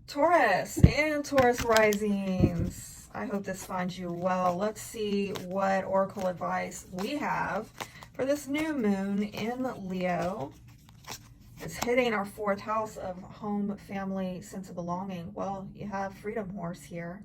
Taurus and Taurus risings. I hope this finds you well. Let's see what oracle advice we have for this new moon in Leo. It's hitting our fourth house of home, family, sense of belonging. Well, you have Freedom Horse here.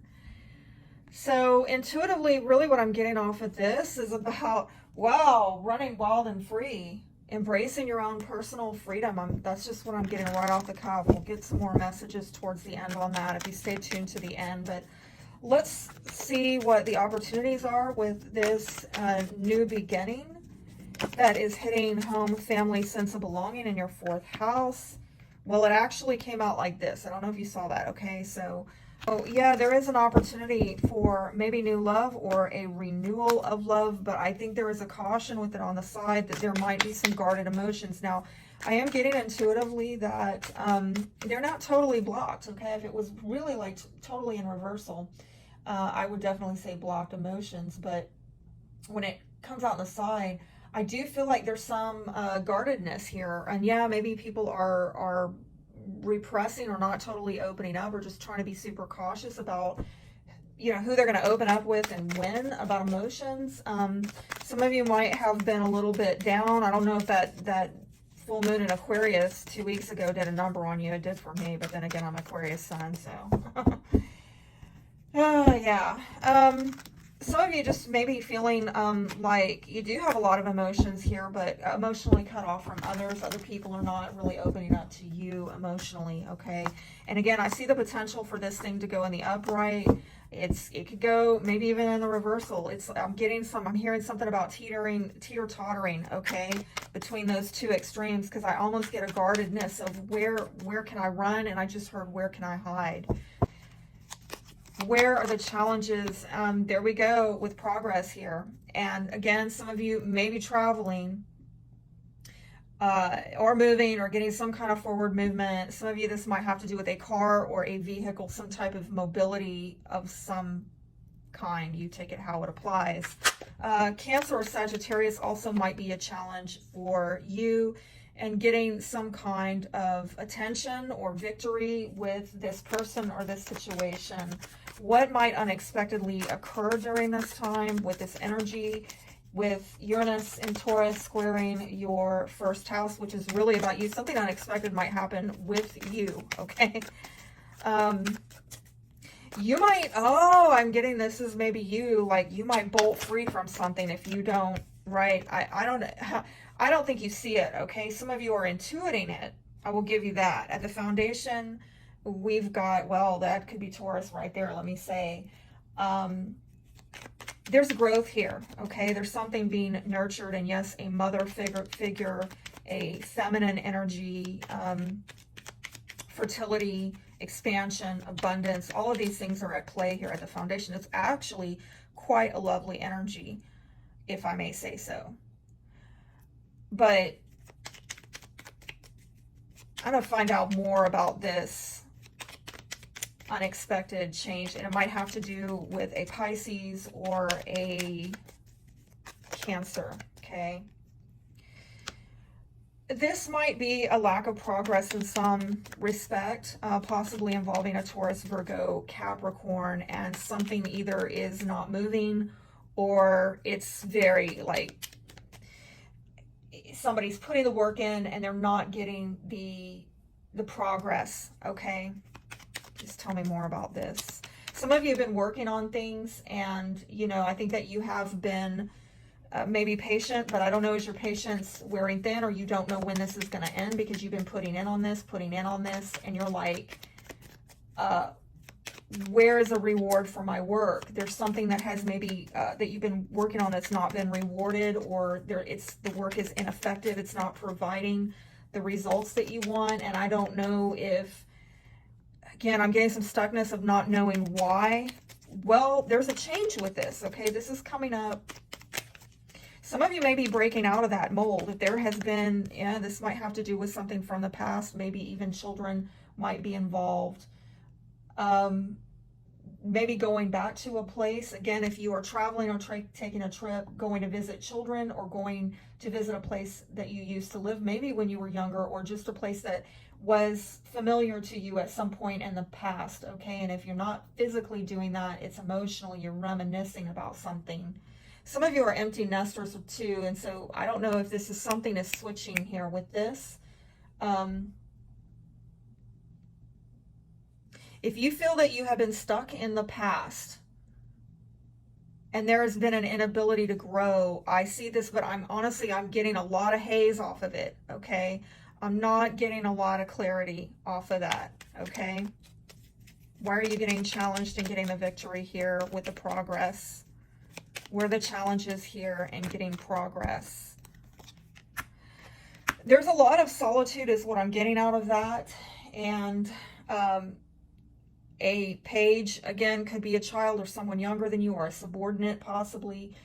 So intuitively, really what I'm getting off of this is about, wow, running wild and free, embracing your own personal freedom. That's just what I'm getting right off the cuff. We'll get some more messages towards the end on that if you stay tuned to the end. But let's see what the opportunities are with this new beginning that is hitting home, family, sense of belonging in your fourth house. Well, it actually came out like this. I don't know if you saw that. Okay, so oh yeah, there is an opportunity for maybe new love or a renewal of love, but I think there is a caution with it on the side that there might be some guarded emotions. Now, I am getting intuitively that they're not totally blocked. Okay, if it was really like totally in reversal, I would definitely say blocked emotions. But when it comes out on the side, I do feel like there's some guardedness here, and yeah, maybe people are repressing or not totally opening up, or just trying to be super cautious about, you know, who they're going to open up with and when about emotions. Some of you might have been a little bit down. I don't know if that full moon in Aquarius 2 weeks ago did a number on you. It did for me, but then again, I'm Aquarius sun, so yeah. Some of you just maybe feeling like you do have a lot of emotions here, but emotionally cut off from others. Other people are not really opening up to you emotionally, okay? And again, I see the potential for this thing to go in the upright. It could go maybe even in the reversal. I'm hearing something about teeter-tottering, okay, between those two extremes, because I almost get a guardedness of where can I run, and I just heard where can I hide. Where are the challenges? There we go with progress here. And again, some of you may be traveling or moving or getting some kind of forward movement. Some of you, this might have to do with a car or a vehicle, some type of mobility of some kind. You take it how it applies. Cancer or Sagittarius also might be a challenge for you, and getting some kind of attention or victory with this person or this situation. What might unexpectedly occur during this time with this energy, with Uranus and Taurus squaring your first house, which is really about you. Something unexpected might happen with you, okay? You might, I'm getting this is maybe you, like you might bolt free from something if you don't, right? I don't think you see it, okay? Some of you are intuiting it. I will give you that. At the foundation, we've got, well, that could be Taurus right there, let me say. There's growth here, okay? There's something being nurtured, and yes, a mother figure, a feminine energy, fertility, expansion, abundance, all of these things are at play here at the foundation. It's actually quite a lovely energy, if I may say so. But I'm going to find out more about this unexpected change, and it might have to do with a Pisces or a Cancer, okay? This might be a lack of progress in some respect, possibly involving a Taurus, Virgo, Capricorn, and something either is not moving or it's very like somebody's putting the work in and they're not getting the progress, okay? Just tell me more about this. Some of you have been working on things, and you know, I think that you have been maybe patient, but I don't know, is your patience wearing thin, or you don't know when this is going to end because you've been putting in on this, and you're like, where is a reward for my work? There's something that has maybe that you've been working on that's not been rewarded, or the work is ineffective. It's not providing the results that you want. And I don't know if, again, I'm getting some stuckness of not knowing why. Well, there's a change with this, okay? This is coming up. Some of you may be breaking out of that mold. If there has been, yeah, this might have to do with something from the past. Maybe even children might be involved. Maybe going back to a place, again, if you are traveling or taking a trip, going to visit children, or going to visit a place that you used to live, maybe when you were younger, or just a place that was familiar to you at some point in the past, okay? And if you're not physically doing that, it's emotional, you're reminiscing about something. Some of you are empty nesters too, and so I don't know if this is something is switching here with this. If you feel that you have been stuck in the past and there has been an inability to grow, I see this, but I'm getting a lot of haze off of it, okay? I'm not getting a lot of clarity off of that, okay? Why are you getting challenged and getting the victory here with the progress? Where are the challenges here and getting progress? There's a lot of solitude is what I'm getting out of that. And a page, again, could be a child or someone younger than you, or a subordinate possibly.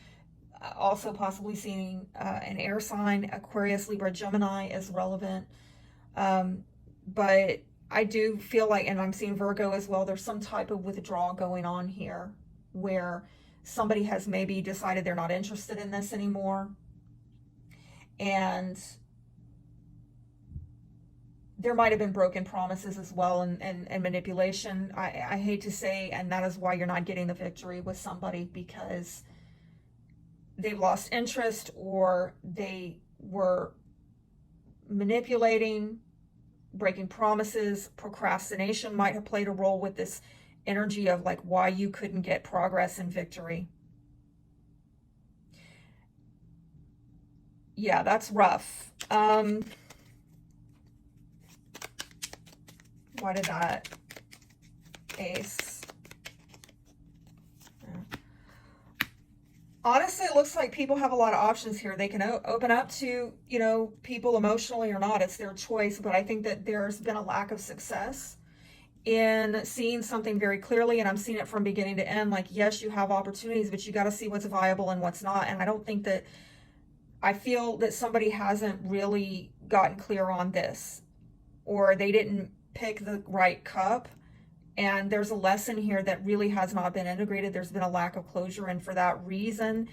Also possibly seeing an air sign. Aquarius, Libra, Gemini is relevant. But I do feel like, and I'm seeing Virgo as well, there's some type of withdrawal going on here where somebody has maybe decided they're not interested in this anymore. And there might have been broken promises as well, and manipulation. I hate to say, and that is why you're not getting the victory with somebody, because they've lost interest or they were manipulating, breaking promises. Procrastination might have played a role with this energy of like why you couldn't get progress and victory. Yeah, that's rough. Why did that ace? Honestly, it looks like people have a lot of options here. They can open up to, you know, people emotionally or not. It's their choice. But I think that there's been a lack of success in seeing something very clearly. And I'm seeing it from beginning to end. Like, yes, you have opportunities, but you got to see what's viable and what's not. And I don't think that, I feel that somebody hasn't really gotten clear on this, or they didn't pick the right cup. And there's a lesson here that really has not been integrated. There's been a lack of closure. And for that reason,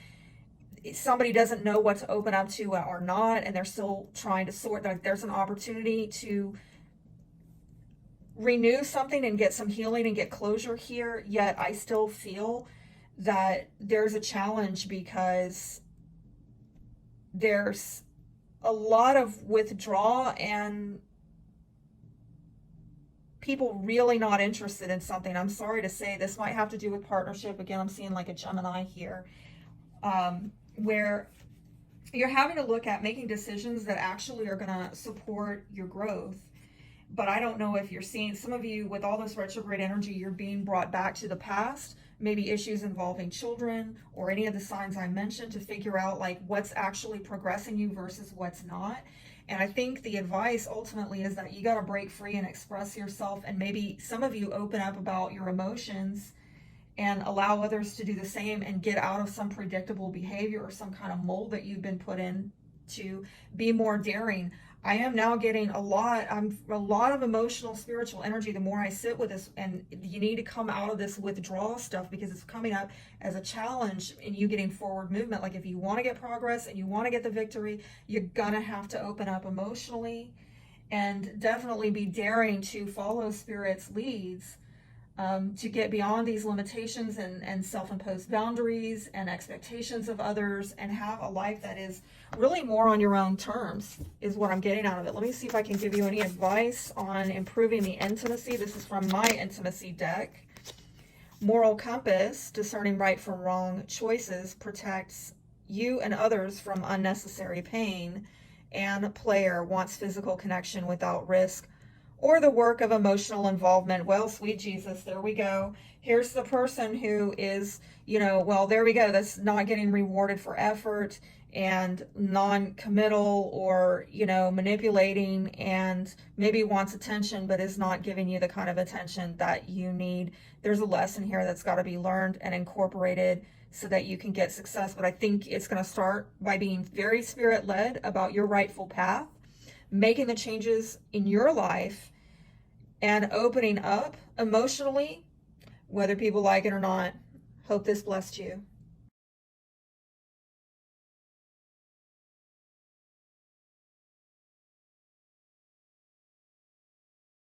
somebody doesn't know what to open up to or not. And they're still trying to sort that. There's an opportunity to renew something and get some healing and get closure here. Yet I still feel that there's a challenge because there's a lot of withdrawal and people really not interested in something. I'm sorry to say, this might have to do with partnership. Again, I'm seeing like a Gemini here, where you're having to look at making decisions that actually are going to support your growth. But I don't know if you're seeing, some of you with all this retrograde energy, you're being brought back to the past, maybe issues involving children or any of the signs I mentioned, to figure out like what's actually progressing you versus what's not. And I think the advice ultimately is that you got to break free and express yourself. And maybe some of you open up about your emotions and allow others to do the same and get out of some predictable behavior or some kind of mold that you've been put in, to be more daring. I am now getting a lot of emotional, spiritual energy the more I sit with this, and you need to come out of this withdrawal stuff because it's coming up as a challenge in you getting forward movement. Like if you want to get progress and you want to get the victory, you're gonna have to open up emotionally and definitely be daring to follow Spirit's leads, to get beyond these limitations and self-imposed boundaries and expectations of others, and have a life that is really more on your own terms, is what I'm getting out of it. Let me see if I can give you any advice on improving the intimacy. This is from my intimacy deck. Moral compass, discerning right from wrong choices, protects you and others from unnecessary pain. And player, wants physical connection without risk or the work of emotional involvement. Well, sweet Jesus, there we go. Here's the person who is, you know, well, there we go. That's not getting rewarded for effort and non-committal, or, you know, manipulating, and maybe wants attention but is not giving you the kind of attention that you need. There's a lesson here that's got to be learned and incorporated so that you can get success. But I think it's going to start by being very Spirit-led about your rightful path, making the changes in your life, and opening up emotionally, whether people like it or not. Hope this blessed you.